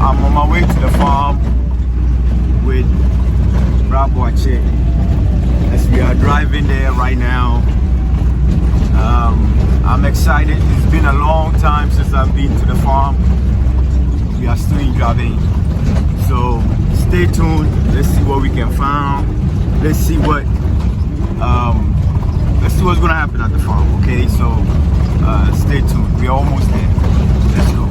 I'm on my way to the farm with Braboache as we are driving there right now. I'm excited. It's been a long time since I've been to the farm. We are still in Juaben, so stay tuned. Let's see what we can find. Let's see what's gonna happen at the farm. Okay, so stay tuned. We're almost there. Let's go.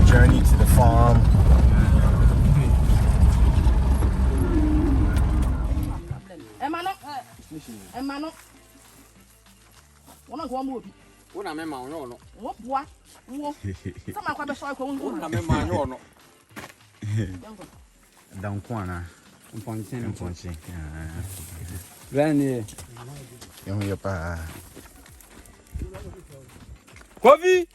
Journey to the farm. Coffee.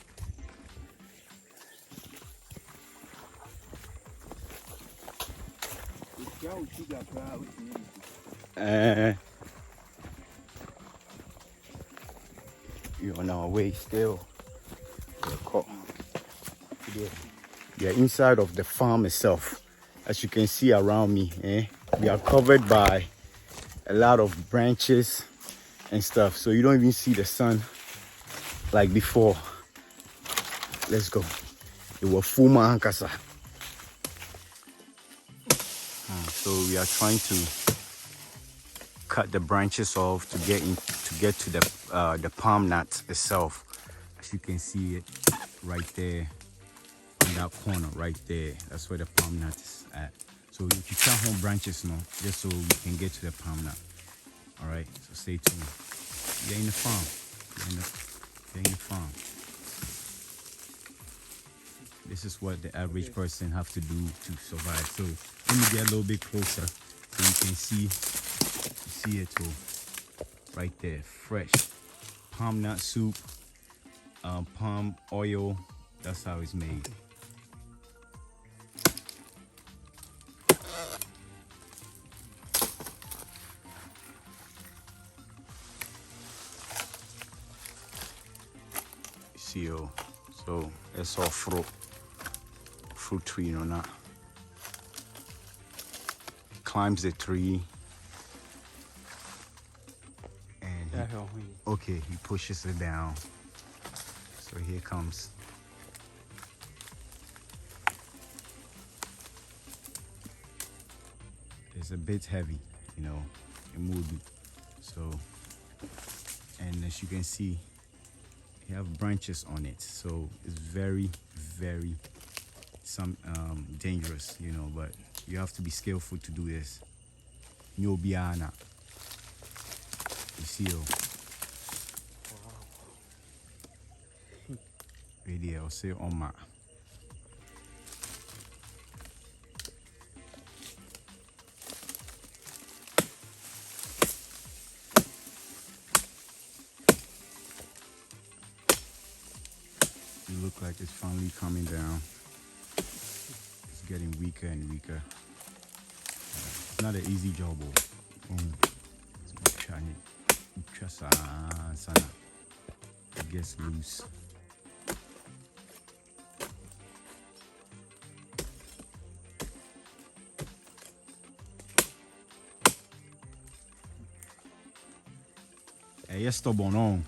You're on our way still. We are inside of the farm itself. As you can see around me, we are covered by a lot of branches and stuff, so you don't even see the sun like before. Let's go. It was Fuma Hankasa. So we are trying to cut the branches off to get to the palm nut itself. As you can see it right there in that corner right there. That's where the palm nut is at. So if you cut home branches now, just so we can get to the palm nut. All right, so stay tuned. You're in the farm. You're in the farm. This is what the average person have to do to survive. So let me get a little bit closer so you can see it too. Right there, fresh palm nut soup, palm oil. That's how it's made. See, so it's all fruit tree, you know, not climbs the tree and he pushes it down. So here comes. It's a bit heavy, you know, it moved. So, and as you can see, you have branches on it, so it's very dangerous, you know, but you have to be skillful to do this. Nyobiana. You see, video, I'll say on my. It looks like it's finally coming down. It's getting weaker and weaker. It's not an easy job. It gets loose. Hey, yes, stubborn on.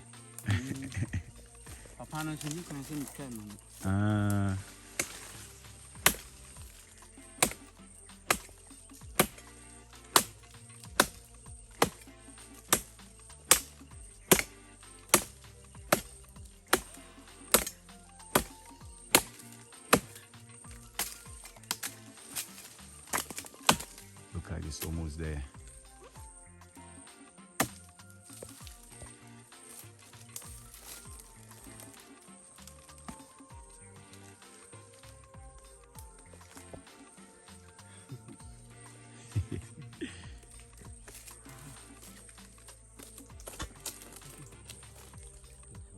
almost there.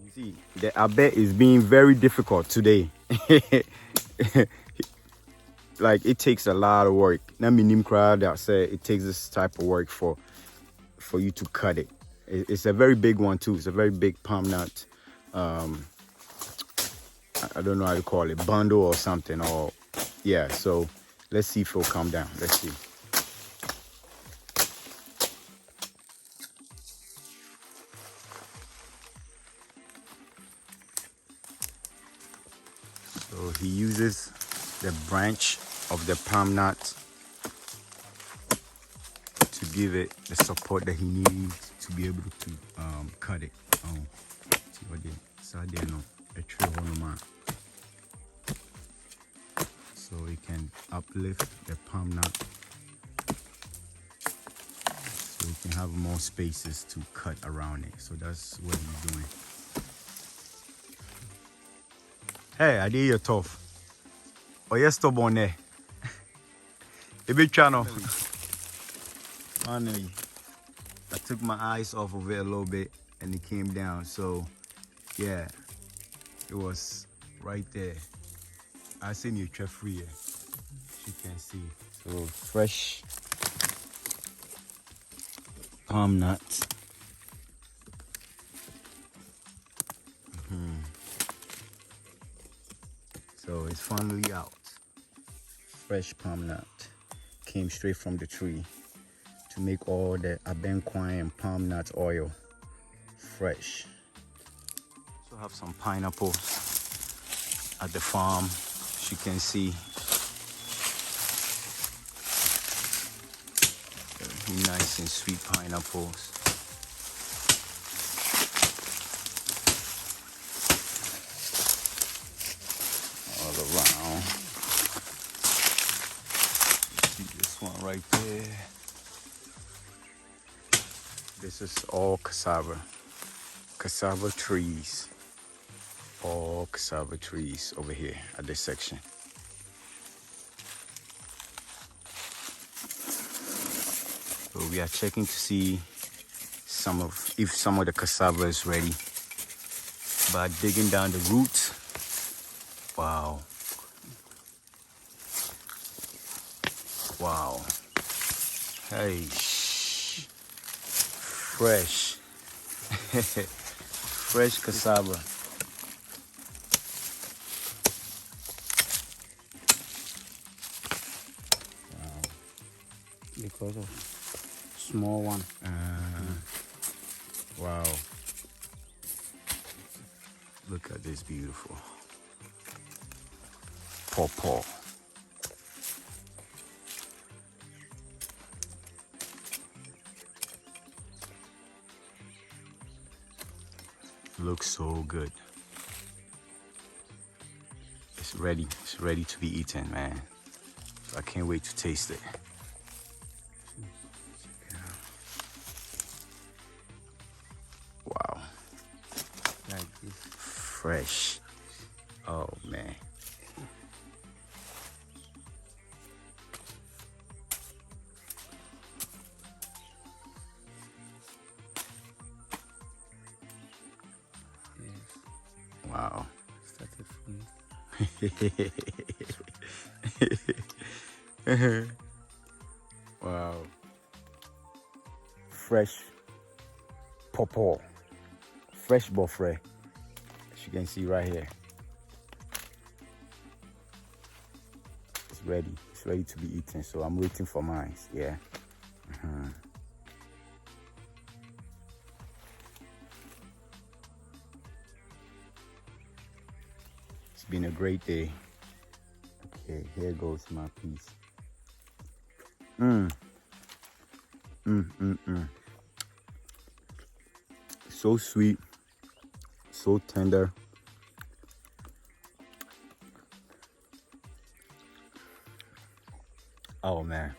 You see, the abe is being very difficult today. Like, it takes a lot of work. Now, minim crowd that say it takes this type of work for you to cut it. It's a very big one too. It's a very big palm nut. I don't know how to call it, bundle or something. Or yeah. So let's see if it'll come down. Let's see. So he uses the branch of the palm nut to give it the support that he needs to be able to cut it. See what they a tree on, so it can uplift the palm nut, so we can have more spaces to cut around it. So that's what he's doing. Hey, I did your tough. Oh, yes, stubborn there. A big channel. Finally, I took my eyes off of it a little bit and it came down. So, yeah, it was right there. I seen you trap free, you can see. So, fresh palm nuts. So it's finally out. Fresh palm nut came straight from the tree to make all the abenquine and palm nut oil fresh. So have some pineapples at the farm, as you can see. Very nice and sweet pineapples. Around. See this one right there. This is all cassava trees. All cassava trees over here at this section. So we are checking to see if some of the cassava is ready by digging down the roots. Wow. Wow. Hey. Fresh. Fresh cassava. Wow. Because of small one. Wow. Look at this beautiful pawpaw. Looks so good. It's ready to be eaten, man. So I can't wait to taste it. Wow. Like this. Fresh. Oh man. Wow. Started from Wow. Fresh pawpaw. Fresh buffet. As you can see right here. It's ready. It's ready to be eaten. So I'm waiting for mine. Yeah. It's been a great day. Okay, here goes my piece. So sweet, so tender. Oh man.